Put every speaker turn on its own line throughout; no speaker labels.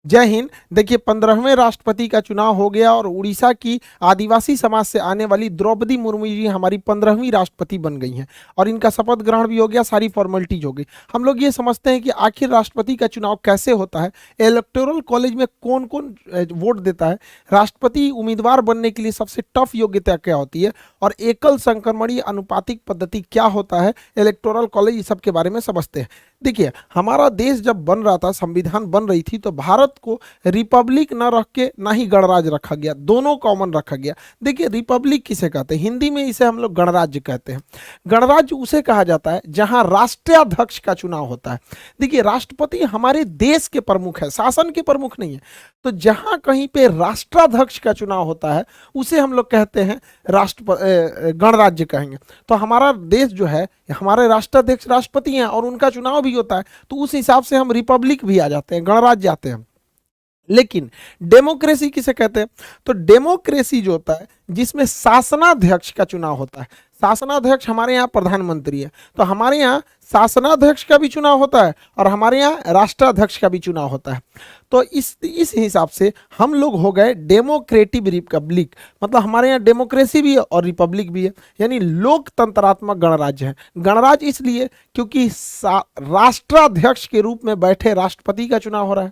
जय हिंद। देखिए 15वें राष्ट्रपति का चुनाव हो गया और उड़ीसा की आदिवासी समाज से आने वाली द्रौपदी मुर्मू जी हमारी 15वीं राष्ट्रपति बन गई हैं और इनका शपथ ग्रहण भी हो गया, सारी फॉर्मेलिटीज हो गई। हम लोग ये समझते हैं कि आखिर राष्ट्रपति का चुनाव कैसे होता है, इलेक्टोरल कॉलेज में कौन कौन वोट देता है, राष्ट्रपति उम्मीदवार बनने के लिए सबसे टफ योग्यता क्या होती है और एकल संक्रमणीय अनुपातिक पद्धति क्या होता है, इलेक्टोरल कॉलेज, इस सब के बारे में समझते हैं। देखिए हमारा देश जब बन रहा था, संविधान बन रही थी, तो भारत को रिपब्लिक न रख के ना ही गणराज्य रखा गया, दोनों कॉमन रखा गया। देखिए रिपब्लिक किसे कहते हैं, हिंदी में इसे हम लोग गणराज्य कहते हैं। गणराज्य उसे कहा जाता है जहां राष्ट्राध्यक्ष का चुनाव होता है। देखिए राष्ट्रपति हमारे देश के प्रमुख है, शासन के प्रमुख नहीं है। तो जहां कहीं पे राष्ट्राध्यक्ष का चुनाव होता है उसे हम लोग कहते हैं गणराज्य कहेंगे। तो हमारा देश जो है, हमारे राष्ट्राध्यक्ष राष्ट्रपति हैं और उनका चुनाव भी होता है, तो उस हिसाब से हम रिपब्लिक भी आ जाते हैं, गणराज्य आते हैं। लेकिन डेमोक्रेसी किसे कहते हैं, तो डेमोक्रेसी जो होता है जिसमें शासनाध्यक्ष का चुनाव होता है। शासनाध्यक्ष हमारे यहाँ प्रधानमंत्री है, तो हमारे यहाँ शासनाध्यक्ष का भी चुनाव होता है और हमारे यहाँ राष्ट्राध्यक्ष का भी चुनाव होता है। तो इस हिसाब से हम लोग हो गए डेमोक्रेटिक रिपब्लिक, मतलब हमारे यहाँ डेमोक्रेसी भी है और रिपब्लिक भी है, यानी लोकतंत्रात्मक गणराज्य है। गणराज्य इसलिए क्योंकि राष्ट्राध्यक्ष के रूप में बैठे राष्ट्रपति का चुनाव हो रहा है,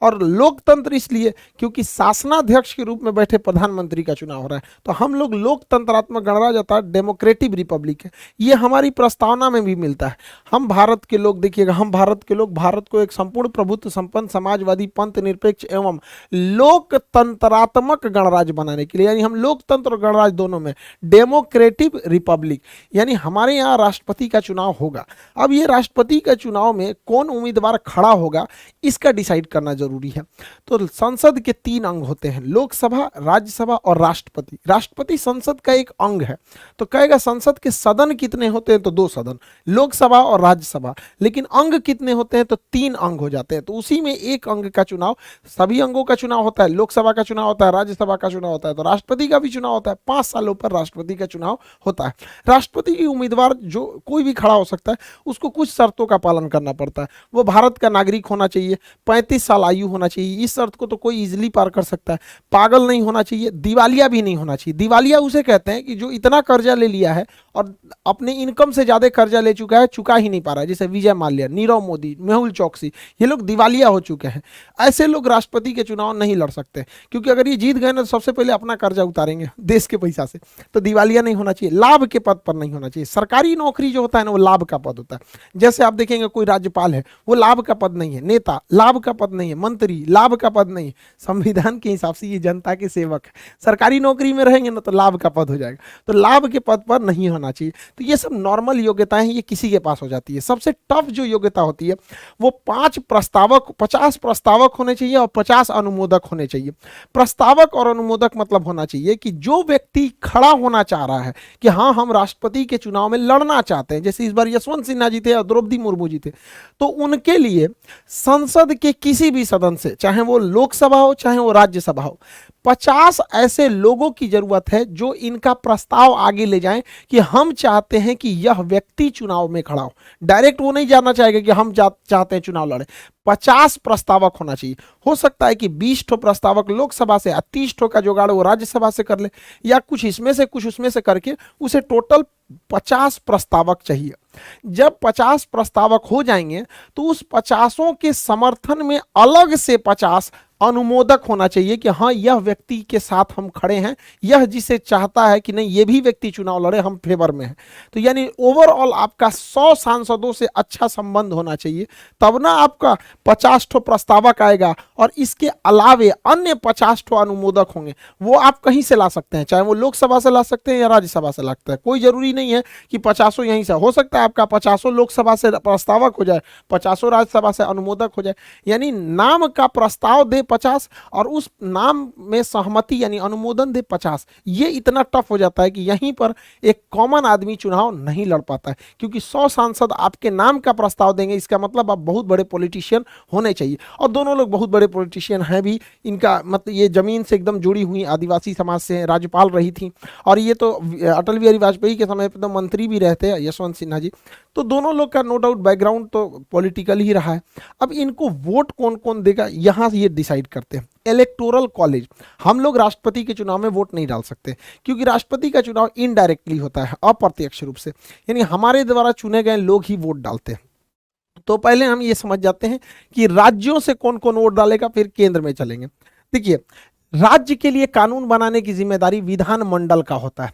और लोकतंत्र इसलिए क्योंकि शासनाध्यक्ष के रूप में बैठे प्रधानमंत्री का चुनाव हो रहा है। तो हम लोग लोकतंत्रात्मक गणराज्य होता है, डेमोक्रेटिक रिपब्लिक है। ये हमारी प्रस्तावना में भी मिलता है। हम भारत के लोग, देखिएगा, हम भारत के लोग भारत को एक संपूर्ण प्रभुत्व संपन्न समाजवादी पंथ निरपेक्ष एवं लोकतंत्रात्मक गणराज्य बनाने के लिए, यानी हम लोकतंत्र और गणराज्य दोनों में, डेमोक्रेटिक रिपब्लिक, यानी हमारे यहाँ राष्ट्रपति का चुनाव होगा। अब ये राष्ट्रपति का चुनाव में कौन उम्मीदवार खड़ा होगा इसका डिसाइड करना जरूरी है। तो संसद के 3 अंग होते हैं, लोकसभा, राज्यसभा और राष्ट्रपति। राष्ट्रपति संसद का एक अंग है। तो कहेगा संसद के सदन कितने होते हैं, तो 2 सदन, लोकसभा और राज्यसभा। लेकिन अंग कितने होते हैं, तो 3 अंग हो जाते हैं। तो उसी में एक अंग का चुनाव, सभी अंगों का चुनाव होता है, लोकसभा का चुनाव होता है, राज्यसभा का चुनाव होता है, तो राष्ट्रपति का भी चुनाव होता है। 5 सालों पर राष्ट्रपति का चुनाव होता है। राष्ट्रपति की उम्मीदवार जो कोई भी खड़ा हो सकता है, उसको कुछ शर्तों का पालन करना पड़ता है। वो भारत का नागरिक होना चाहिए, 35 साल आयु होना चाहिए, इस शर्त को तो कोई इजीली पार कर सकता है। पागल नहीं होना चाहिए, दिवालिया भी नहीं होना चाहिए। दिवालिया उसे कहते हैं कि जो इतना कर्जा ले लिया है और अपने इनकम से ज्यादा कर्जा ले चुका है, चुका ही नहीं पा रहा है, जैसे विजय माल्या, नीरव मोदी, मेहुल चौकसी, ये लोग दिवालिया हो चुके हैं। ऐसे लोग राष्ट्रपति के चुनाव नहीं लड़ सकते, क्योंकि अगर ये जीत गए ना तो सबसे पहले अपना कर्जा उतारेंगे देश के पैसा से। तो दिवालिया नहीं होना चाहिए, लाभ के पद पर नहीं होना चाहिए। सरकारी नौकरी जो होता है ना, वो लाभ का पद होता है। जैसे आप देखेंगे कोई राज्यपाल है, वो लाभ का पद नहीं है, नेता लाभ का पद नहीं है, मंत्री लाभ का पद नहीं है। संविधान के हिसाब से ये जनता के सेवक है। सरकारी नौकरी में रहेंगे ना तो लाभ का पद हो जाएगा, तो लाभ के पद पर नहीं होना चाहिए। तो ये सब नॉर्मल योग्यताएं हैं, ये किसी के पास हो जाती है। सबसे टफ जो योग्यता होती है वो 50 प्रस्तावक होने चाहिए और 50 अनुमोदक होने चाहिए। प्रस्तावक और अनुमोदक मतलब होना चाहिए कि जो व्यक्ति खड़ा होना चाह रहा है कि हाँ हम राष्ट्रपति के चुनाव में लड़ना चाहते हैं, जैसे इस बार यशवंत सिन्हा जी थे और द्रौपदी मुर्मू जी थे, तो उनके लिए संसद के किसी भी सदन से, चाहे वो लोकसभा हो चाहे वो राज्यसभा हो, 50 ऐसे लोगों की जरूरत है जो इनका प्रस्ताव आगे ले जाएं कि हम चाहते हैं कि यह व्यक्ति चुनाव में खड़ा हो। डायरेक्ट वो नहीं जानना चाहेगा कि हम चाहते हैं चुनाव लड़े। 50 प्रस्तावक होना चाहिए। हो सकता है कि 20 ठो प्रस्तावक लोकसभा से, 30 ठो का जुगाड़ वो राज्यसभा से कर ले, या कुछ इसमें से कुछ उसमें से करके उसे टोटल 50 प्रस्तावक चाहिए। जब 50 प्रस्तावक हो जाएंगे तो उस 50 के समर्थन में अलग से 50 अनुमोदक होना चाहिए कि हाँ यह व्यक्ति के साथ हम खड़े हैं, यह जिसे चाहता है कि नहीं ये भी व्यक्ति चुनाव लड़े, हम फेवर में हैं। तो यानी ओवरऑल आपका 100 सांसदों से अच्छा संबंध होना चाहिए, तब ना आपका 50 ठो प्रस्तावक आएगा और इसके अलावे अन्य 50 ठो अनुमोदक होंगे। वो आप कहीं से ला सकते हैं, चाहे वो लोकसभा से ला सकते हैं या राज्यसभा से ला सकते हैं। कोई जरूरी नहीं है कि 50 यहीं से, हो सकता है आपका 50 लोकसभा से प्रस्तावक हो जाए, 50 राज्यसभा से अनुमोदक हो जाए। यानी नाम का प्रस्ताव दे 50 और उस नाम में सहमति यानी अनुमोदन दे 50। ये इतना टफ हो जाता है कि यहीं पर एक कॉमन आदमी चुनाव नहीं लड़ पाता है, क्योंकि 100 सांसद आपके नाम का प्रस्ताव देंगे, इसका मतलब आप बहुत बड़े पॉलिटिशियन होने चाहिए। और दोनों लोग बहुत बड़े पॉलिटिशियन हैं भी। इनका मतलब ये जमीन से एकदम जुड़ी हुई आदिवासी समाज से राज्यपाल रही थी, और ये तो अटल बिहारी वाजपेयी के समय पे तो मंत्री भी रहते हैं यशवंत सिन्हा जी। तो दोनों लोग का नो डाउट बैकग्राउंड तो पॉलिटिकल ही रहा है। अब इनको वोट कौन कौन देगा यहाँ ये डिसाइड करते हैं इलेक्टोरल कॉलेज। हम लोग राष्ट्रपति के चुनाव में वोट नहीं डाल सकते क्योंकि राष्ट्रपति का चुनाव इनडायरेक्टली होता है, अप्रत्यक्ष रूप से, यानी हमारे द्वारा चुने गए लोग ही वोट डालते हैं। तो पहले हम ये समझ जाते हैं कि राज्यों से कौन कौन वोट डालेगा, फिर केंद्र में चलेंगे। देखिए, राज्य के लिए कानून बनाने की जिम्मेदारी विधानमंडल का होता है,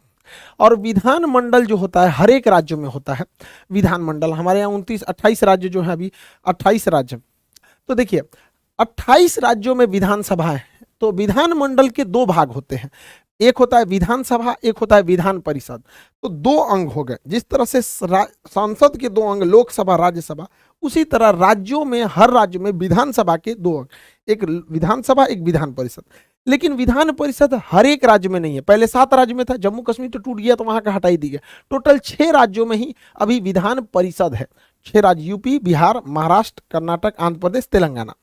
और विधानमंडल जो होता है हर एक राज्य में होता है विधानमंडल। हमारे यहाँ 28 राज्य जो है, अभी 28 राज्य। तो देखिए 28 राज्यों में विधानसभा है, तो विधानमंडल के दो भाग होते हैं, एक होता है विधानसभा, एक होता है विधान परिषद। तो दो अंग हो गए। जिस तरह से संसद के दो अंग लोकसभा राज्यसभा, उसी तरह राज्यों में हर राज्य में विधानसभा के दो अंग, एक विधानसभा एक विधान परिषद। लेकिन विधान परिषद हर एक राज्य में नहीं है। पहले 7 राज्य में था, जम्मू कश्मीर तो टूट गया तो वहां का हटा ही दिया। टोटल 6 राज्यों में ही अभी विधान परिषद है। 6 राज्य, यूपी, बिहार, महाराष्ट्र, कर्नाटक, आंध्र प्रदेश, तेलंगाना।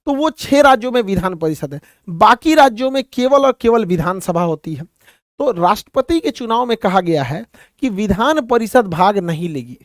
तो वो 6 राज्यों में विधान परिषद है। बाकी राज्यों में केवल और केवल विधानसभा होती है। तो राष्ट्रपति के चुनाव में कहा गया है कि विधान परिषद भाग नहीं लेगी।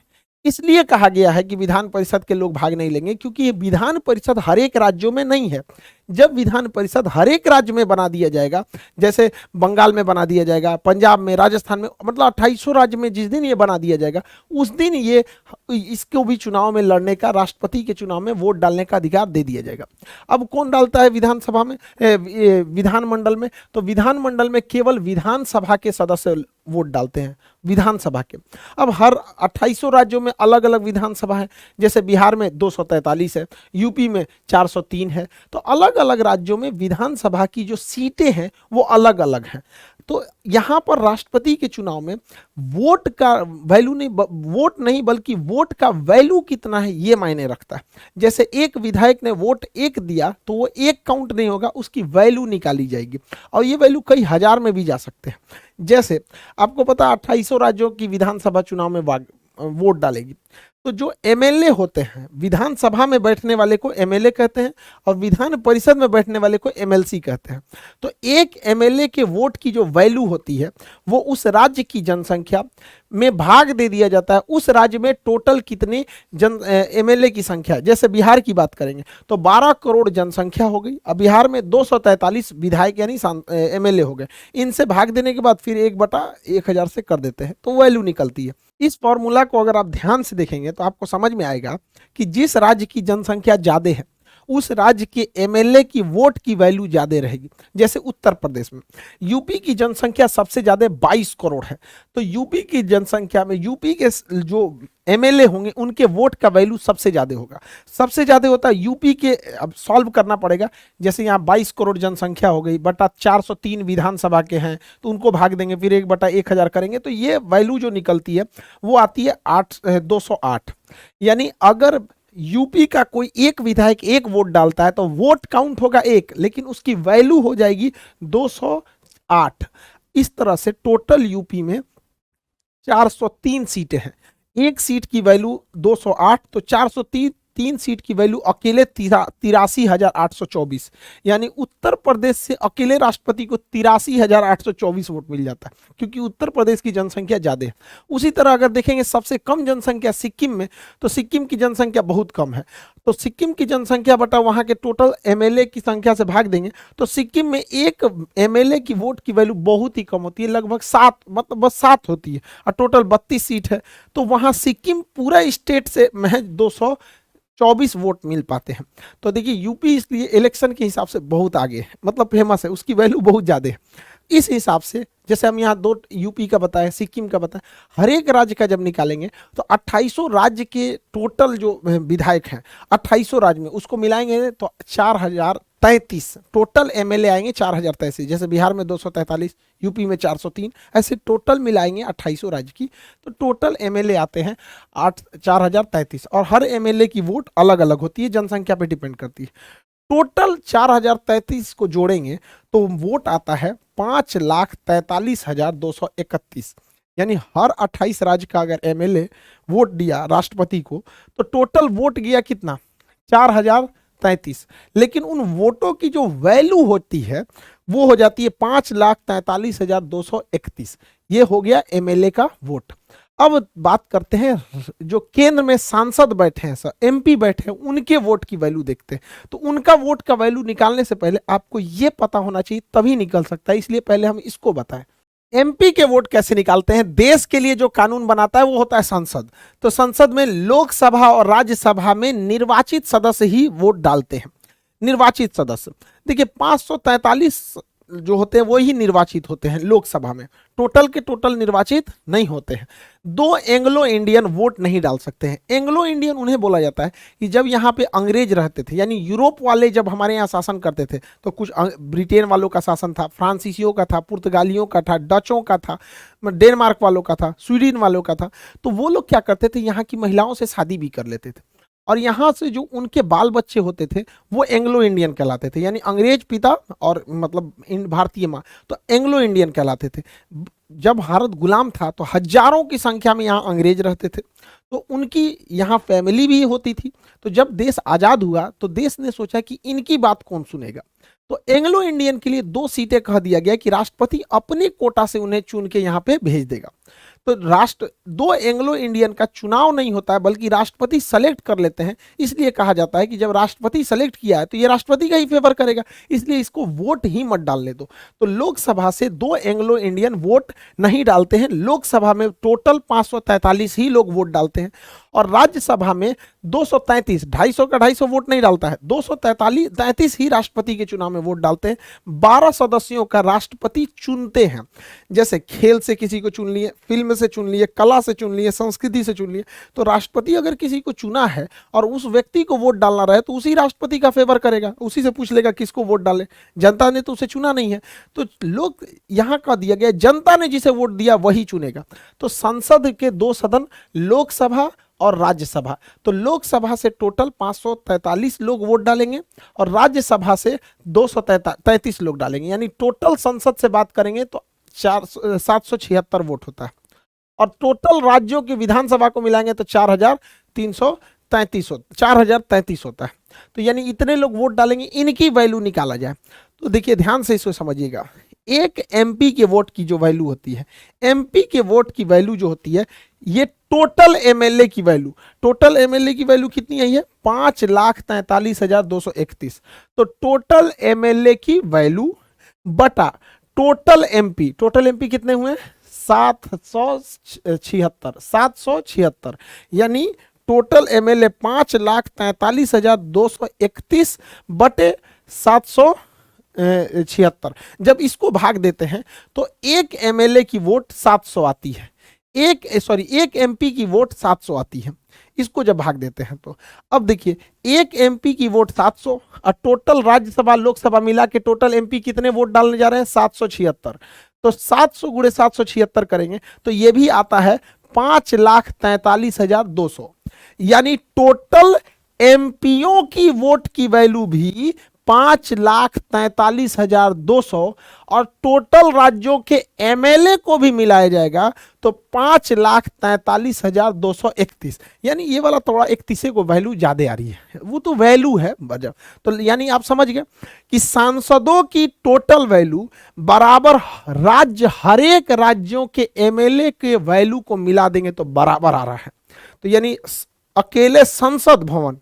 इसलिए कहा गया है कि विधान परिषद के लोग भाग नहीं लेंगे क्योंकि ये विधान परिषद हर एक राज्यों में नहीं है। जब विधान परिषद हर एक राज्य में बना दिया जाएगा, जैसे बंगाल में बना दिया जाएगा, पंजाब में, राजस्थान में, मतलब 2800 राज्य में जिस दिन ये बना दिया जाएगा उस दिन ये इसको भी चुनाव में लड़ने का, राष्ट्रपति के चुनाव में वोट डालने का अधिकार दे दिया जाएगा। अब कौन डालता है विधानसभा में, विधानमंडल में? तो विधानमंडल में केवल विधानसभा के सदस्य वोट डालते हैं, विधानसभा के। अब हर 2800 राज्यों में अलग अलग विधानसभा है। जैसे बिहार में 243 है, यूपी में 403 है। तो अलग अलग राज्यों में विधानसभा की जो सीटें हैं वो अलग अलग हैं। तो यहाँ पर राष्ट्रपति के चुनाव में वोट का वैल्यू नहीं, वोट नहीं बल्कि वोट का वैल्यू कितना है ये मायने रखता है। जैसे एक विधायक ने वोट 1 दिया तो वो 1 काउंट नहीं होगा, उसकी वैल्यू निकाली जाएगी, और ये वैल्यू कई हजार में भी जा सकते हैं। जैसे आपको पता है 2800 राज्यों की विधानसभा चुनाव में वोट डालेगी, तो जो एमएलए होते हैं, विधानसभा में बैठने वाले को एमएलए कहते हैं और विधान परिषद में बैठने वाले को एमएलसी कहते हैं। तो एक एमएलए के वोट की जो वैल्यू होती है वो उस राज्य की जनसंख्या में भाग दे दिया जाता है। उस राज्य में टोटल कितने एमएलए की संख्या, जैसे बिहार की बात करेंगे तो 12 करोड़ जनसंख्या हो गई। अब बिहार में 243 विधायक यानी एमएलए हो गए। इनसे भाग देने के बाद फिर 1/1000 से कर देते हैं, तो वैल्यू निकलती है। इस फॉर्मूला को अगर आप ध्यान से देखेंगे तो आपको समझ में आएगा कि जिस राज्य की जनसंख्या ज्यादा है उस राज्य के एमएलए की वोट की वैल्यू ज्यादा रहेगी। जैसे उत्तर प्रदेश में यूपी की जनसंख्या सबसे ज्यादा 22 करोड़ है, तो यूपी की जनसंख्या में यूपी के जो एमएलए होंगे उनके वोट का वैल्यू सबसे ज्यादा होगा। सबसे ज्यादा होता है यूपी के। अब सॉल्व करना पड़ेगा, जैसे यहाँ 22 करोड़ जनसंख्या हो गई, बटा 403 विधानसभा के हैं तो उनको भाग देंगे, फिर 1/1000 करेंगे, तो ये वैल्यू जो निकलती है वो आती है 208। यानी अगर यूपी का कोई एक विधायक 1 वोट डालता है तो वोट काउंट होगा 1, लेकिन उसकी वैल्यू हो जाएगी 208। इस तरह से टोटल यूपी में 403 सीटें हैं। एक सीट की वैल्यू 208, तो 403 सीट की वैल्यू अकेले 83,824, यानी उत्तर प्रदेश से अकेले राष्ट्रपति को 83,824 वोट मिल जाता है, क्योंकि उत्तर प्रदेश की जनसंख्या ज्यादा है। उसी तरह अगर देखेंगे सबसे कम जनसंख्या सिक्किम में, तो सिक्किम की जनसंख्या बहुत कम है, तो सिक्किम की जनसंख्या बटा वहां के टोटल एमएलए की संख्या से भाग देंगे तो सिक्किम में एक एमएलए की वोट की वैल्यू बहुत ही कम होती है, लगभग 7, मतलब बस 7 होती है, और टोटल 32 सीट है। तो वहां सिक्किम पूरा स्टेट से महज 224 वोट मिल पाते हैं। तो देखिए यूपी इसलिए इलेक्शन के हिसाब से बहुत आगे है, मतलब फेमस है, उसकी वैल्यू बहुत ज़्यादा है। इस हिसाब से जैसे हम यहाँ 2 यूपी का बताया, सिक्किम का बताया, हर एक राज्य का जब निकालेंगे तो 2800 राज्य के टोटल जो विधायक हैं 2800 राज्य में, उसको मिलाएंगे तो 4033 टोटल एमएलए आएंगे, 4033। जैसे बिहार में 243, यूपी में 403, ऐसे टोटल मिलाएंगे 2800 राज्य की, तो टोटल एमएलए आते हैं 4033, और हर एमएलए की वोट अलग अलग होती है, जनसंख्या पे डिपेंड करती है। टोटल 4033 को जोड़ेंगे तो वोट आता है 5,43,231, यानी हर 28 राज्य का अगर एमएलए वोट दिया राष्ट्रपति को तो टोटल वोट गया कितना, 4033। लेकिन उन वोटों की जो वैल्यू होती है वो हो जाती है 5,43,231। ये हो गया एमएलए का वोट। अब बात करते हैं जो केंद्र में सांसद बैठे हैं, सर एमपी बैठे हैं, उनके वोट की वैल्यू देखते हैं। तो उनका वोट का वैल्यू निकालने से पहले आपको ये पता होना चाहिए, तभी निकल सकता है, इसलिए पहले हम इसको बताएं। एमपी के वोट कैसे निकालते हैं? देश के लिए जो कानून बनाता है वो होता है संसद। तो संसद में लोकसभा और राज्यसभा में निर्वाचित सदस्य ही वोट डालते हैं। निर्वाचित सदस्य देखिए 543 जो होते हैं वो ही निर्वाचित होते हैं लोकसभा में, टोटल के टोटल निर्वाचित नहीं होते हैं। दो एंग्लो इंडियन वोट नहीं डाल सकते हैं। एंग्लो इंडियन उन्हें बोला जाता है कि जब यहाँ पे अंग्रेज रहते थे, यानी यूरोप वाले जब हमारे यहाँ शासन करते थे, तो कुछ ब्रिटेन वालों का शासन था, फ्रांसीसियों का था, पुर्तगालियों का था, डचों का था, डेनमार्क वालों का था, स्वीडन वालों का था। तो वो लोग क्या करते थे, यहाँ की महिलाओं से शादी भी कर लेते थे, और यहाँ से जो उनके बाल बच्चे होते थे वो एंग्लो इंडियन कहलाते थे, यानी अंग्रेज पिता और मतलब भारतीय माँ, तो एंग्लो इंडियन कहलाते थे। जब भारत गुलाम था तो हजारों की संख्या में यहाँ अंग्रेज रहते थे, तो उनकी यहाँ फैमिली भी होती थी। तो जब देश आज़ाद हुआ तो देश ने सोचा कि इनकी बात कौन सुनेगा, तो एंग्लो इंडियन के लिए 2 सीटें कह दिया गया कि राष्ट्रपति अपने कोटा से उन्हें चुन के यहाँ पे भेज देगा। तो दो एंग्लो इंडियन का चुनाव नहीं होता है, बल्कि राष्ट्रपति सेलेक्ट कर लेते हैं। इसलिए कहा जाता है कि जब राष्ट्रपति सेलेक्ट किया है तो ये राष्ट्रपति का ही फेवर करेगा, इसलिए इसको वोट ही मत डालने दो। तो लोकसभा से 2 एंग्लो इंडियन वोट नहीं डालते हैं। लोकसभा में टोटल 543 ही लोग वोट डालते हैं, और राज्यसभा में 233, 250 का 250 वोट नहीं डालता है, 233 ही राष्ट्रपति के चुनाव में वोट डालते हैं। 12 सदस्यों का राष्ट्रपति चुनते हैं, जैसे खेल से किसी को चुन लिए, फिल्म से चुन लिए, कला से चुन लिए, संस्कृति से चुन लिए। तो राष्ट्रपति अगर किसी को चुना है और उस व्यक्ति को वोट डालना रहे तो उसी राष्ट्रपति का फेवर करेगा, उसी से पूछ लेगा किसको वोट डाले। जनता ने तो उसे चुना नहीं है, तो लोग यहाँ का दिया गया, जनता ने जिसे वोट दिया वही चुनेगा। तो संसद के 2 सदन, लोकसभा और राज्यसभा। तो लोकसभा से टोटल 543 लोग वोट डालेंगे और राज्यसभा से 233 लोग डालेंगे, यानी टोटल संसद से बात करेंगे तो 776 वोट होता है, और टोटल राज्यों की विधानसभा को मिलाएंगे तो 4,33 होता है। तो यानी इतने लोग वोट डालेंगे, इनकी वैल्यू निकाला जाए। तो देखिए ध्यान से इसको समझिएगा, एक एमपी के वोट की जो वैल्यू होती है, एमपी के वोट की वैल्यू जो होती है, ये टोटल एमएलए की वैल्यू, टोटल एमएलए की वैल्यू कितनी आई है? 5,43,231। तो टोटल एमएलए की वैल्यू बटा टोटल एमपी, टोटल एमपी कितने हुए? 776, यानी टोटल एमएलए 5,43,231 बटे 776। जब इसको भाग देते हैं तो एक एमएलए की वोट 700 आती है, एक एमपी की वोट 700 आती है। इसको जब भाग देते हैं तो अब देखिए, एक एमपी की वोट 700 और टोटल राज्यसभा लोकसभा मिला के टोटल एमपी कितने वोट डालने जा रहे हैं? 776। तो 700 गुणे 776 करेंगे तो ये भी आता है 5,43,200, यानी टोटल एमपीओ की वोट की वैल्यू भी 5,43,200 और टोटल राज्यों के एमएलए को भी मिलाया जाएगा तो 5,43,231, यानी ये वाला थोड़ा 31 को वैल्यू ज्यादा आ रही है, वो तो वैल्यू है वजह। तो यानी आप समझ गए कि सांसदों की टोटल वैल्यू बराबर राज्य, हर एक राज्यों के एमएलए के वैल्यू को मिला देंगे तो बराबर आ रहा है। तो यानी अकेले संसद भवन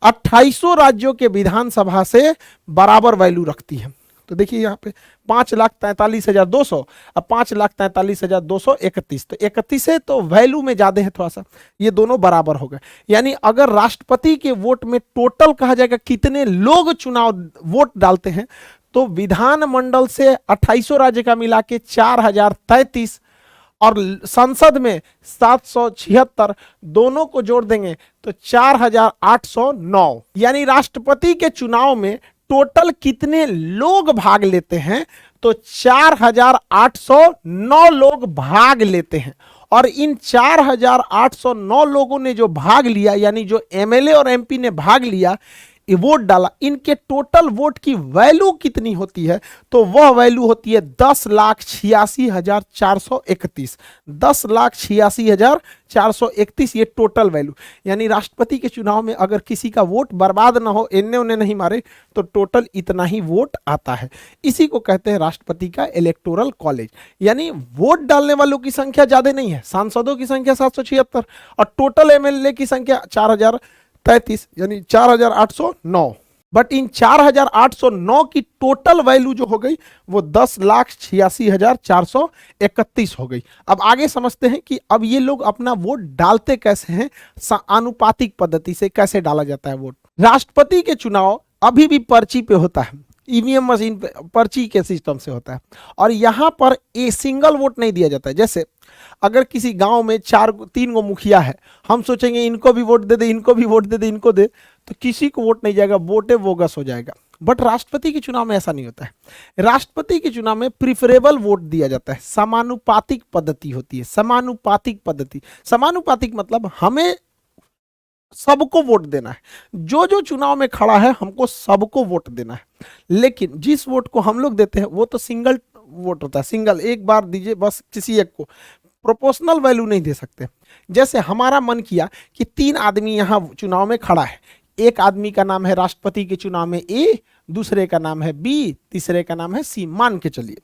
28 राज्यों के विधानसभा से बराबर वैल्यू रखती है। तो देखिए यहाँ पे 5,43,200 और 5,43,231, तो 31 है तो वैल्यू में ज्यादा है थोड़ा सा, ये दोनों बराबर हो गए। यानी अगर राष्ट्रपति के वोट में टोटल कहा जाएगा कितने लोग चुनाव वोट डालते हैं, तो विधानमंडल से 28 राज्य का मिला के 4,033 और संसद में 776, दोनों को जोड़ देंगे तो 4,809। यानी राष्ट्रपति के चुनाव में टोटल कितने लोग भाग लेते हैं? तो 4,809 लोग भाग लेते हैं, और इन 4,809 लोगों ने जो भाग लिया, यानी जो एमएलए और एमपी ने भाग लिया, वोट डाला, इनके टोटल वोट की वैल्यू कितनी होती है, तो वह वैल्यू होती है 10,86,431। 10,86,431 ये टोटल वैल्यू। यानी राष्ट्रपति के चुनाव में अगर किसी का वोट बर्बाद ना हो, इन्ने उन्हें नहीं मारे, तो टोटल इतना ही वोट आता है। इसी को कहते हैं राष्ट्रपति का इलेक्टोरल कॉलेज। यानी वोट डालने वालों की संख्या ज्यादा नहीं है, सांसदों की संख्या 776 और टोटल एमएलए की संख्या 4033 यानी 4809। बट इन 4809 की टोटल वैल्यू जो हो गई वो 10,86,431 हो गई। अब आगे समझते हैं कि अब ये लोग अपना वोट डालते कैसे हैं, आनुपातिक पद्धति से कैसे डाला जाता है वोट। राष्ट्रपति के चुनाव अभी भी पर्ची पे होता है, ईवीएम मशीन पे पर्ची के सिस्टम से होता है, और यहां पर ए सिंगल वोट नहीं दिया जाता है। जैसे अगर किसी गांव में 3 गो मुखिया है, हम सोचेंगे इनको भी वोट दे दे, इनको भी वोट दे दे, इनको दे, तो किसी को वोट नहीं जाएगा, वोटे बोगस हो जाएगा। बट राष्ट्रपति के चुनाव में ऐसा नहीं होता है। राष्ट्रपति के चुनाव में प्रिफरेबल वोट दिया जाता है, समानुपातिक पद्धति होती है। समानुपातिक पद्धति, समानुपातिक मतलब हमें सबको वोट देना है, जो जो चुनाव में खड़ा है हमको सबको वोट देना है। लेकिन जिस वोट को हम लोग देते हैं वो तो सिंगल वोट होता है, सिंगल, एक बार दीजिए बस किसी एक को, प्रोपोर्शनल वैल्यू नहीं दे सकते। जैसे हमारा मन किया कि 3 आदमी यहाँ चुनाव में खड़ा है, एक आदमी का नाम है राष्ट्रपति के चुनाव में ए, दूसरे का नाम है बी, तीसरे का नाम है सी, मान के चलिए।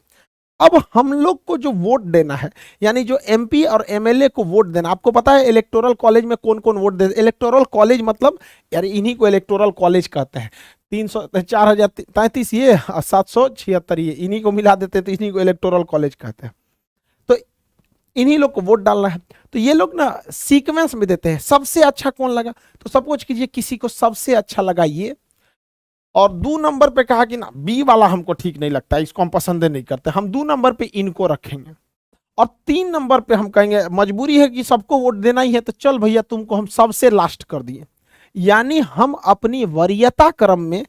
अब हम लोग को जो वोट देना है, यानी जो एमपी और एमएलए को वोट देना, आपको पता है इलेक्टोरल कॉलेज में कौन कौन वोट दे। इलेक्टोरल कॉलेज मतलब यार इन्हीं को इलेक्टोरल कॉलेज कहते हैं। 4033 ये 776 ये, इन्हीं को मिला देते हैं तो इन्हीं को इलेक्टोरल कॉलेज कहते हैं। तो इन्हीं लोग को वोट डालना है, तो ये लोग ना सीक्वेंस में देते हैं। सबसे अच्छा कौन लगा, तो सपोज कीजिए किसी को सबसे अच्छा लगा ये, और 2 नंबर पे कहा कि ना बी वाला हमको ठीक नहीं लगता, इसको हम पसंद नहीं करते, हम 2 नंबर पे इनको रखेंगे, और 3 नंबर पे हम कहेंगे मजबूरी है कि सबको वोट देना ही है, तो चल भैया तुमको हम सबसे लास्ट कर दिए। यानी हम अपनी वरीयता क्रम में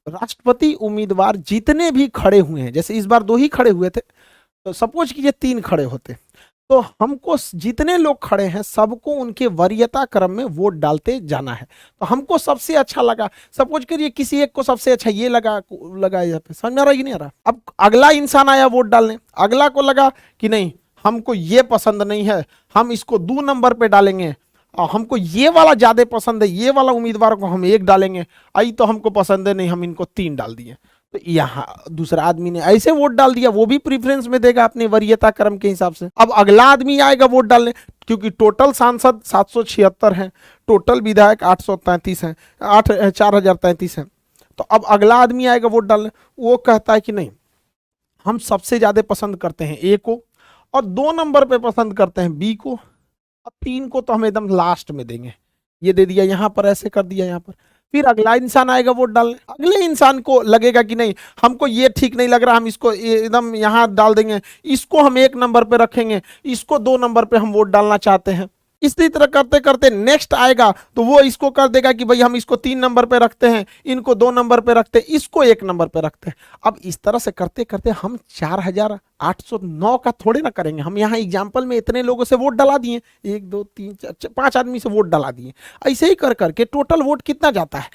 राष्ट्रपति उम्मीदवार जितने भी खड़े हुए हैं, जैसे इस बार 2 ही खड़े हुए थे, तो सपोज कीजिए 3 खड़े होते, तो हमको जितने लोग खड़े हैं सबको उनके वरीयता क्रम में वोट डालते जाना है। तो हमको सबसे अच्छा लगा, सपोज करिए किसी एक को सबसे अच्छा ये लगा यहाँ पे, समझ में आ रहा है कि नहीं आ रहा। अब अगला इंसान आया वोट डालने, अगला को लगा कि नहीं हमको ये पसंद नहीं है, हम इसको 2 नंबर पे डालेंगे, और हमको ये वाला ज्यादा पसंद है, ये वाला उम्मीदवार को हम 1 डालेंगे, आई तो हमको पसंद है नहीं, हम इनको 3 डाल दिए। तो यहाँ दूसरा आदमी ने ऐसे वोट डाल दिया, वो भी प्रीफरेंस में देगा अपनी वरीयता क्रम के हिसाब से। अब अगला आदमी आएगा वोट डालने, क्योंकि टोटल सांसद 776 हैं, टोटल विधायक 833 हैं, 4033 हैं, तो अब अगला आदमी आएगा वोट डालने, वो कहता है कि नहीं हम सबसे ज्यादा पसंद करते हैं ए को, और 2 नंबर पे पसंद करते हैं बी को, और 3 को तो हम एकदम लास्ट में देंगे। ये दे दिया यहाँ पर, ऐसे कर दिया यहाँ पर। फिर अगला इंसान आएगा वोट डालने, अगले इंसान को लगेगा कि नहीं हमको ये ठीक नहीं लग रहा, हम इसको एकदम यहाँ डाल देंगे, इसको हम 1 नंबर पे रखेंगे, इसको 2 नंबर पे हम वोट डालना चाहते हैं। इसी तरह करते करते नेक्स्ट आएगा तो वो इसको कर देगा कि भाई हम इसको 3 नंबर पे रखते हैं, इनको 2 नंबर पे रखते हैं, इसको 1 नंबर पे रखते हैं। अब इस तरह से करते करते हम 4809 का थोड़े ना करेंगे, हम यहाँ एग्जाम्पल में इतने लोगों से वोट डला दिए, 1 2 3 4 5 आदमी से वोट डला दिए। ऐसे ही कर करके टोटल वोट कितना जाता है,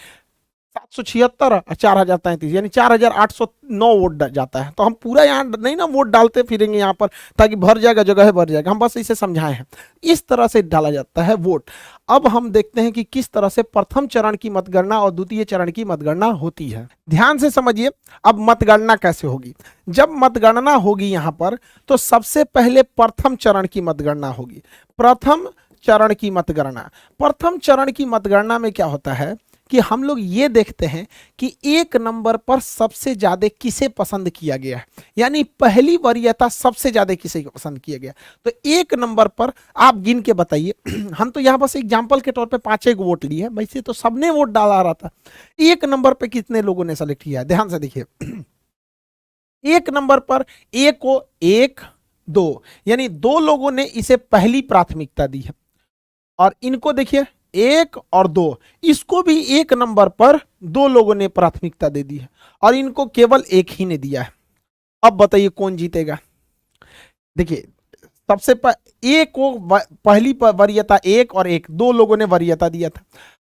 776 और 4033 यानी 4809 वोट जाता है। तो हम पूरा यहाँ नहीं ना वोट डालते फिरेंगे यहाँ पर ताकि भर जाएगा, जगह भर जाएगा, हम बस इसे समझाए हैं। इस तरह से डाला जाता है वोट। अब हम देखते हैं कि किस तरह से प्रथम चरण की मतगणना और द्वितीय चरण की मतगणना होती है। ध्यान से समझिए, अब मतगणना कैसे होगी। जब मतगणना होगी यहाँ पर तो सबसे पहले प्रथम चरण की मतगणना होगी। प्रथम चरण की मतगणना, प्रथम चरण की मतगणना में क्या होता है कि हम लोग ये देखते हैं कि 1 नंबर पर सबसे ज्यादा किसे पसंद किया गया है, यानी पहली वरीयता सबसे ज्यादा किसे पसंद किया गया। तो 1 नंबर पर आप गिन के बताइए। हम तो यहाँ बस एग्जांपल के तौर पे 5 वोट लिए हैं, वैसे तो सबने वोट डाला रहा था। 1 नंबर पे कितने लोगों ने सेलेक्ट किया है, ध्यान से देखिए। 1 नंबर पर ए को 1 2 यानी 2 लोगों ने इसे पहली प्राथमिकता दी है, और इनको देखिए 1 और 2, इसको भी 1 नंबर पर 2 लोगों ने प्राथमिकता दे दी है, और इनको केवल 1 ही ने दिया है। अब बताइए कौन जीतेगा। देखिए सबसे ए को पहली वरीयता 1 और 1 2 लोगों ने वरीयता दिया था,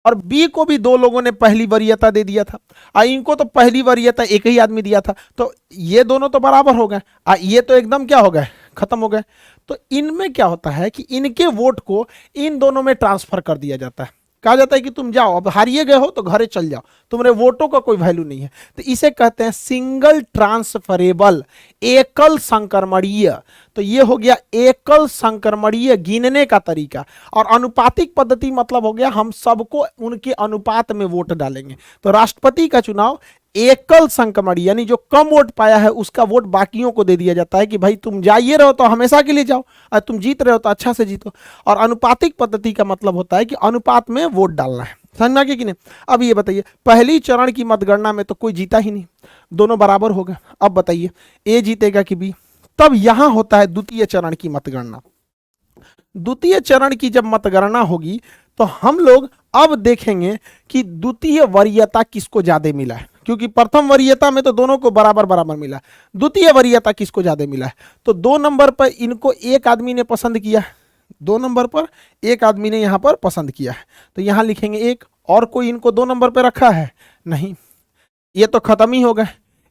और बी को भी दो लोगों ने पहली वरीयता दे दिया था, इनको तो पहली वरीयता एक ही आदमी दिया था, तो ये दोनों तो बराबर हो गए, ये तो एकदम क्या हो गए, खत्म हो गए। तो इनमें क्या होता है कि इनके वोट को इन दोनों में ट्रांसफर कर दिया जाता है, कहा जाता है कि तुम जाओ, अब हारिए गए हो तो घरे चल जाओ, तुम्हारे वोटों का कोई वैल्यू नहीं है। तो इसे कहते हैं सिंगल ट्रांसफरेबल, एकल संक्रमणीय। तो ये हो गया एकल संक्रमणीय गिनने का तरीका। और अनुपातिक पद्धति मतलब हो गया हम सबको उनके अनुपात में वोट डालेंगे। तो राष्ट्रपति का चुनाव एकल संक्रमणीय, यानी जो कम वोट पाया है उसका वोट बाकियों को दे दिया जाता है कि भाई तुम जाइए रहो तो हमेशा के लिए जाओ, और तुम जीत रहे हो तो अच्छा से जीतो। और अनुपातिक पद्धति का मतलब होता है कि अनुपात में वोट डालना है। समझ में आ गया कि नहीं? अब ये बताइए, पहली चरण की मतगणना में तो कोई जीता ही नहीं, दोनों बराबर हो गए। अब बताइए ए जीतेगा कि बी? तब यहां होता है द्वितीय चरण की मतगणना। द्वितीय चरण की जब मतगणना होगी तो हम लोग अब देखेंगे कि द्वितीय वरीयता किसको ज्यादा मिला है, क्योंकि प्रथम वरीयता में तो दोनों को बराबर बराबर मिला, द्वितीय वरीयता किसको ज्यादा मिला है। तो 2 नंबर पर इनको एक आदमी ने पसंद किया है, 2 नंबर पर एक आदमी ने यहां पर पसंद किया है, तो यहां लिखेंगे एक। और कोई इनको 2 नंबर पर रखा है? नहीं, ये तो खत्म ही हो गए।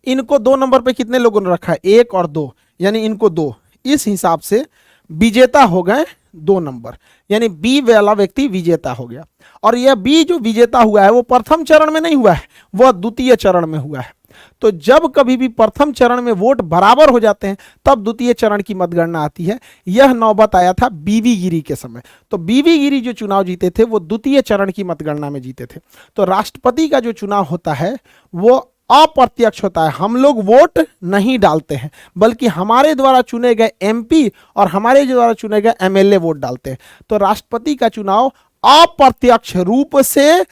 इनको 2 नंबर पे कितने लोगों ने रखा है? 1 और 2, यानी इनको 2। इस हिसाब से विजेता हो गए 2 नंबर, यानी बी वाला व्यक्ति विजेता हो गया। और यह बी जो विजेता हुआ है वो प्रथम चरण में नहीं हुआ है, वह द्वितीय चरण में हुआ है। तो जब कभी भी प्रथम चरण में वोट बराबर हो जाते हैं तब द्वितीय चरण की मतगणना आती है। यह नौबत आया था बीवी गिरी के समय। तो बीवी गिरी जो चुनाव जीते थे वो द्वितीय चरण की मतगणना में जीते थे। तो राष्ट्रपति का जो चुनाव होता है वो अप्रत्यक्ष होता है, हम लोग वोट नहीं डालते हैं, बल्कि हमारे द्वारा चुने गए एमपी और हमारे द्वारा चुने गए एमएलए वोट डालते हैं। तो राष्ट्रपति का चुनाव अप्रत्यक्ष रूप से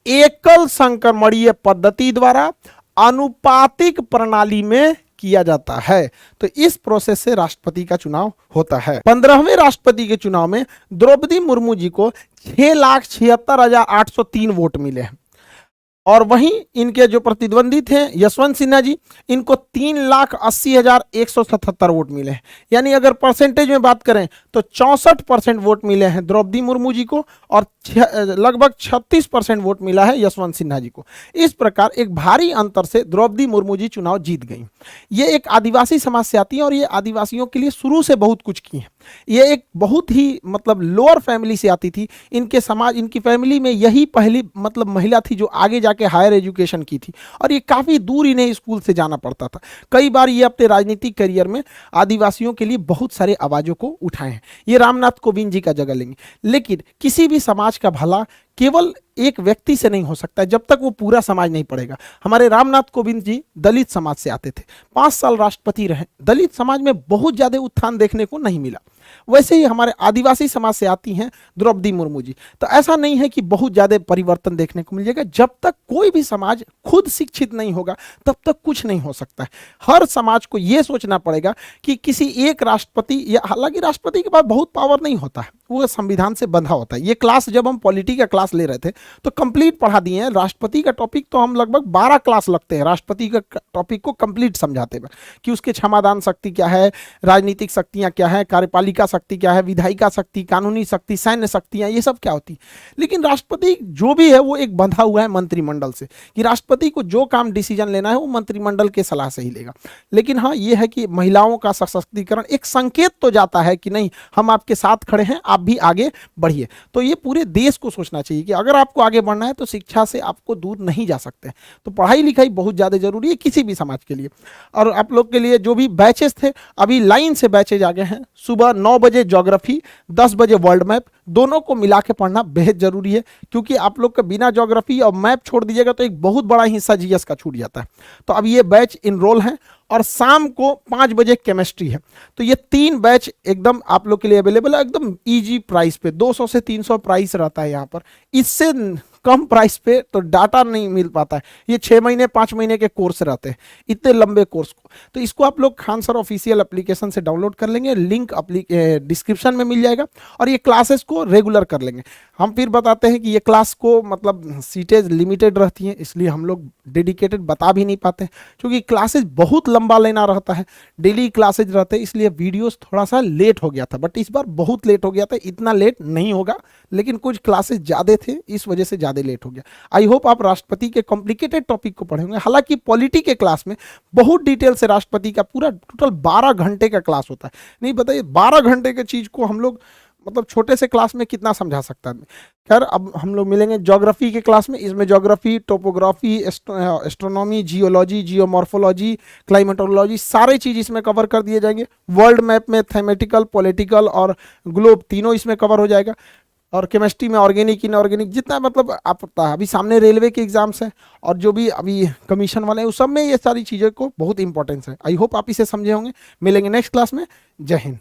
एकल संक्रमणीय पद्धति द्वारा अनुपातिक प्रणाली में किया जाता है। तो इस प्रोसेस से राष्ट्रपति का चुनाव होता है। 15वें राष्ट्रपति के चुनाव में द्रौपदी मुर्मू जी को 6,76,803 वोट मिले हैं। और वहीं इनके जो प्रतिद्वंदी थे यशवंत सिन्हा जी, इनको 3,80,177 वोट मिले हैं। यानी अगर परसेंटेज में बात करें तो 64% वोट मिले हैं द्रौपदी मुर्मू जी को और लगभग 36% वोट मिला है यशवंत सिन्हा जी को। इस प्रकार एक भारी अंतर से द्रौपदी मुर्मू जी चुनाव जीत गई। ये एक आदिवासी समाज से आती है और ये आदिवासियों के लिए शुरू से बहुत कुछ की है। ये एक बहुत ही मतलब लोअर फैमिली से आती थी। इनके समाज, इनकी फैमिली में यही पहली मतलब महिला थी जो आगे जाके हायर एजुकेशन की थी, और ये काफ़ी दूर इन्हें स्कूल से जाना पड़ता था। कई बार ये अपने राजनीतिक करियर में आदिवासियों के लिए बहुत सारे आवाज़ों को उठाए हैं। ये रामनाथ कोविंद जी का जगह लेंगे। लेकिन किसी भी समाज का भला केवल एक व्यक्ति से नहीं हो सकता है जब तक वो पूरा समाज नहीं पढ़ेगा। हमारे रामनाथ कोविंद जी दलित समाज से आते थे, 5 साल राष्ट्रपति रहे, दलित समाज में बहुत ज़्यादा उत्थान देखने को नहीं मिला। वैसे ही हमारे आदिवासी समाज से आती हैं द्रौपदी मुर्मू जी। तो ऐसा नहीं है कि बहुत ज़्यादा परिवर्तन देखने को मिलेगा। जब तक कोई भी समाज खुद शिक्षित नहीं होगा तब तक कुछ नहीं हो सकता है। हर समाज को यह सोचना पड़ेगा कि किसी एक राष्ट्रपति, या हालांकि राष्ट्रपति के पास बहुत पावर नहीं होता है, वो संविधान से बंधा होता है। ये क्लास जब हम पॉलिटी का क्लास ले रहे थे तो कंप्लीट पढ़ा दिए हैं। राष्ट्रपति का टॉपिक तो हम लगभग 12 क्लास लगते हैं राष्ट्रपति का टॉपिक को कंप्लीट समझाते हुए, कि उसके क्षमादान शक्ति क्या है, राजनीतिक शक्तियां क्या है, कार्यपालिका शक्ति क्या है, विधायिका शक्ति, कानूनी शक्ति, सैन्य शक्तियां, ये सब क्या होती। लेकिन राष्ट्रपति जो भी है वो एक बंधा हुआ है मंत्रिमंडल से, कि राष्ट्रपति को जो काम डिसीजन लेना है वो मंत्रिमंडल के सलाह से ही लेगा। लेकिन हाँ, ये है कि महिलाओं का सशक्तिकरण एक संकेत तो जाता है कि नहीं, हम आपके साथ खड़े हैं, आप भी आगे बढ़िए। तो ये पूरे देश को सोचना चाहिए कि अगर आपको आगे बढ़ना है तो शिक्षा से आपको दूर नहीं जा सकते। तो पढ़ाई लिखाई बहुत ज़्यादा जरूरी है किसी भी समाज के लिए। और आप लोग के लिए जो भी बैचेस थे, अभी लाइन से बैचेज आ गए हैं। सुबह 9 बजे ज्योग्राफी, 10 बजे वर्ल्ड मैप, दोनों को मिला के पढ़ना बेहद जरूरी है, क्योंकि आप लोग का बिना ज्योग्राफी और मैप छोड़ दीजिएगा तो एक बहुत बड़ा हिस्सा जीएस का छूट जाता है। तो अब ये बैच इनरोल हैं। और शाम को 5 बजे केमिस्ट्री है। तो ये 3 बैच एकदम आप लोग के लिए अवेलेबल है, एकदम इजी प्राइस पे। 200 से 300 प्राइस रहता है यहाँ पर। इससे कम प्राइस पे तो डाटा नहीं मिल पाता है। ये 6 महीने 5 महीने के कोर्स रहते हैं, इतने लंबे कोर्स को। तो इसको आप लोग खान सर ऑफिशियल एप्लीकेशन से डाउनलोड कर लेंगे, लिंक डिस्क्रिप्शन में मिल जाएगा। और ये क्लासेस को रेगुलर कर लेंगे। हम फिर बताते हैं कि ये क्लास को मतलब सीटेज लिमिटेड रहती हैं, इसलिए हम लोग डेडिकेटेड बता भी नहीं पाते, क्योंकि क्लासेज बहुत लंबा लेना रहता है, डेली क्लासेज रहते हैं, इसलिए वीडियोस थोड़ा सा लेट हो गया था। बट इस बार बहुत लेट हो गया था, इतना लेट नहीं होगा, लेकिन कुछ क्लासेज ज़्यादा थे, इस वजह से ज़्यादा ज़्यादा लेट हो गया। आई होप आप राष्ट्रपति के कॉम्प्लिकेटेड टॉपिक को पढ़े होंगे। हालांकि पॉलिटी के क्लास में बहुत डिटेल से राष्ट्रपति का पूरा टोटल 12 घंटे का क्लास होता है। नहीं बताइए 12 घंटे के चीज़ को हम लोग मतलब छोटे से क्लास में कितना समझा सकता है। खैर अब हम लोग मिलेंगे ज्योग्राफी के क्लास में। इसमें geography, topography, astronomy, geology, geomorphology, climatology सारे चीज़ इसमें कवर कर दिए जाएंगे। वर्ल्ड मैप में थेमेटिकल, पॉलिटिकल और ग्लोब तीनों इसमें कवर हो जाएगा। और केमिस्ट्री में ऑर्गेनिक, इनऑर्गेनिक जितना मतलब आप पता है, अभी सामने रेलवे के एग्जाम्स हैं और जो भी अभी कमीशन वाले हैं उस सब में ये सारी चीज़ों को बहुत इंपॉर्टेंस है। आई होप आप इसे समझे होंगे। मिलेंगे नेक्स्ट क्लास में। जय हिंद।